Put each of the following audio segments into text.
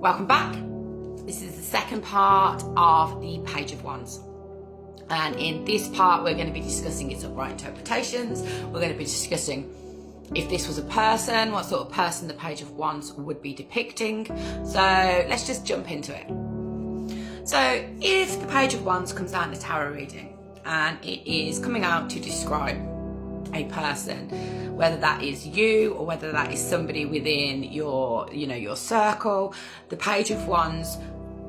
Welcome back. This is the second part of the Page of Wands. And in this part, we're going to be discussing its upright interpretations. We're going to be discussing if this was a person, what sort of person the Page of Wands would be depicting. So let's just jump into it. So if the Page of Wands comes out in a tarot reading and it is coming out to describe a person, whether that is you or whether that is somebody within your circle, the Page of Wands,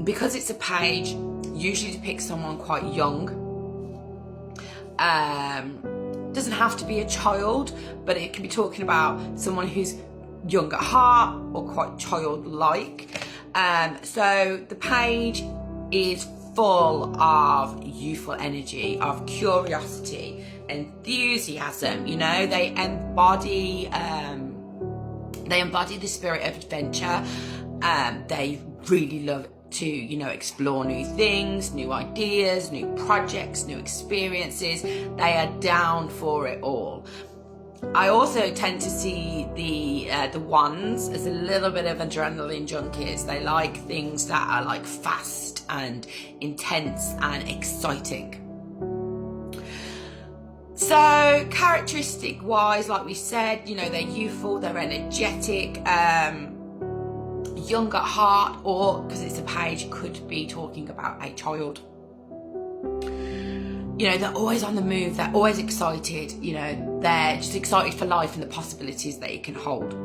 because it's a page, usually depicts someone quite young. Doesn't have to be a child, but it can be talking about someone who's young at heart or quite childlike. So the page is full of youthful energy, of curiosity, enthusiasm. They embody the spirit of adventure. They really love to explore new things, new ideas, new projects, new experiences. They are down for it all. I also tend to see the wands as a little bit of adrenaline junkies. They like things that are like fast and intense and exciting. So characteristic wise, like we said, they're youthful, they're energetic, young at heart, or because it's a page, could be talking about a child. They're always on the move, they're always excited, they're just excited for life and the possibilities that it can hold.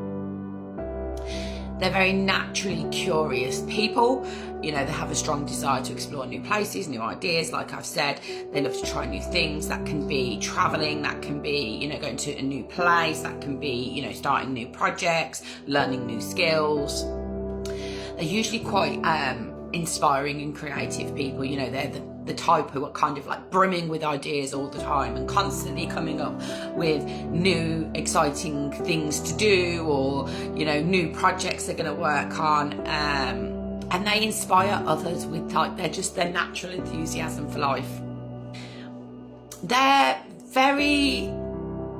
They're very naturally curious people. They have a strong desire to explore new places, new ideas. Like I've said, they love to try new things. That can be traveling, that can be, going to a new place, that can be, starting new projects, learning new skills. They're usually quite inspiring and creative people. They're the type who are kind of like brimming with ideas all the time and constantly coming up with new exciting things to do, or new projects they're going to work on, and they inspire others with their natural enthusiasm for life. They're very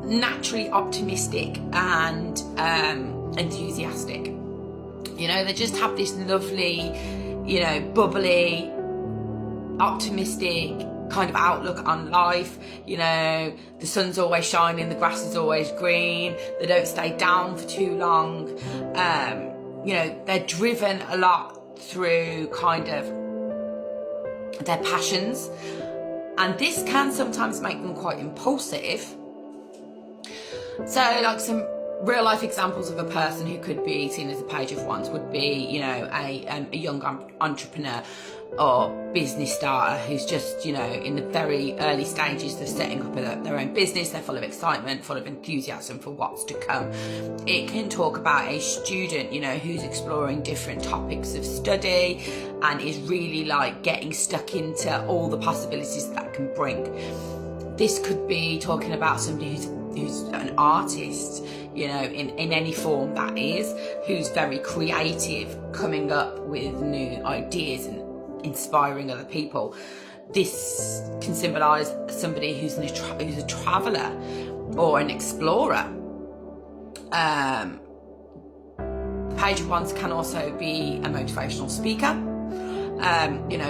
naturally optimistic and enthusiastic. They just have this lovely, bubbly, optimistic kind of outlook on life. The sun's always shining, the grass is always green. They don't stay down for too long. They're driven a lot through kind of their passions, and this can sometimes make them quite impulsive. So like some real life examples of a person who could be seen as a Page of Wands would be, a young entrepreneur or business starter who's just, in the very early stages of setting up their own business. They're full of excitement, full of enthusiasm for what's to come. It can talk about a student, who's exploring different topics of study and is really like getting stuck into all the possibilities that can bring. This could be talking about somebody who's an artist, in any form that is, who's very creative, coming up with new ideas and inspiring other people. This can symbolise somebody who's a traveller or an explorer. The Page of Wands can also be a motivational speaker,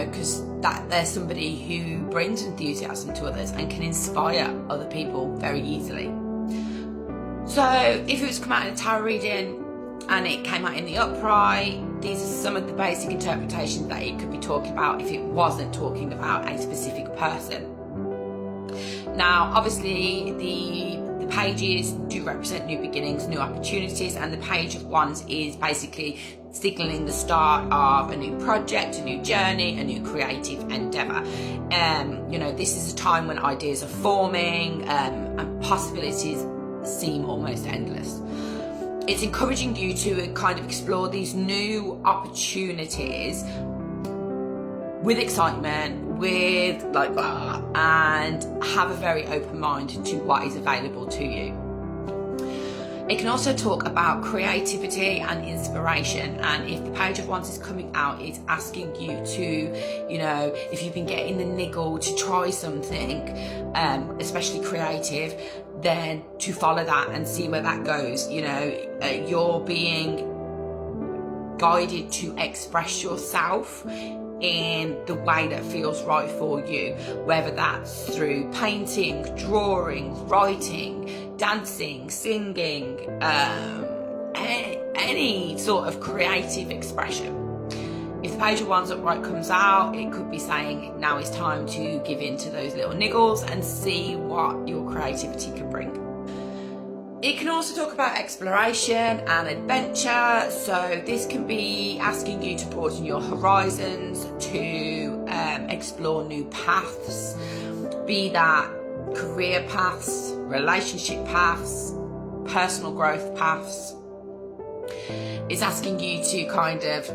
because they're somebody who brings enthusiasm to others and can inspire other people very easily. So if it was come out in a tarot reading and it came out in the upright, these are some of the basic interpretations that it could be talking about if it wasn't talking about a specific person. Now, obviously, the pages do represent new beginnings, new opportunities, and the Page of Wands is basically signalling the start of a new project, a new journey, a new creative endeavour. This is a time when ideas are forming and possibilities seem almost endless. It's encouraging you to kind of explore these new opportunities with excitement, with and have a very open mind to what is available to you. It can also talk about creativity and inspiration, and if the Page of Wands is coming out, it's asking you to, if you've been getting the niggle to try something, especially creative, then to follow that and see where that goes. You're being guided to express yourself in the way that feels right for you, whether that's through painting, drawing, writing, dancing, singing, any sort of creative expression. If the Page of Wands upright comes out, it could be saying now is time to give in to those little niggles and see what your creativity can bring. It can also talk about exploration and adventure, so this can be asking you to broaden your horizons, to explore new paths, be that career paths, relationship paths, personal growth paths. It's asking you to kind of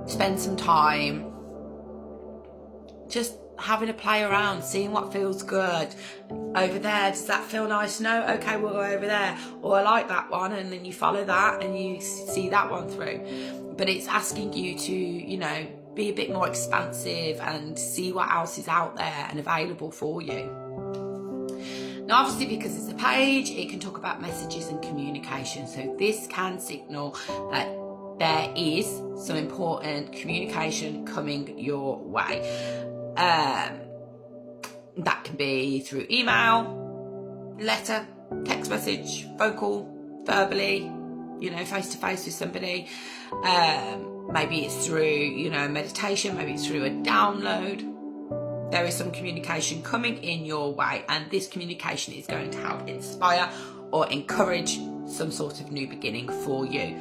spend some time just having a play around, seeing what feels good. Over there, does that feel nice? No? Okay, we'll go over there. Or I like that one, and then you follow that and you see that one through. But it's asking you to, you know, be a bit more expansive and see what else is out there and available for you. Now, obviously, because it's a page, it can talk about messages and communication. So this can signal that there is some important communication coming your way. That can be through email, letter, text message, vocal, verbally, you know, face to face with somebody. Maybe it's through, you know, meditation, maybe it's through a download. There is some communication coming in your way, and this communication is going to help inspire or encourage some sort of new beginning for you.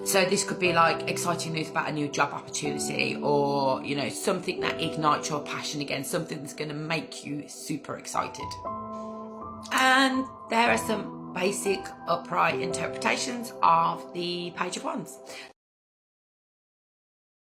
So this could be like exciting news about a new job opportunity, or, you know, something that ignites your passion again, something that's going to make you super excited. And there are some basic upright interpretations of the Page of Wands.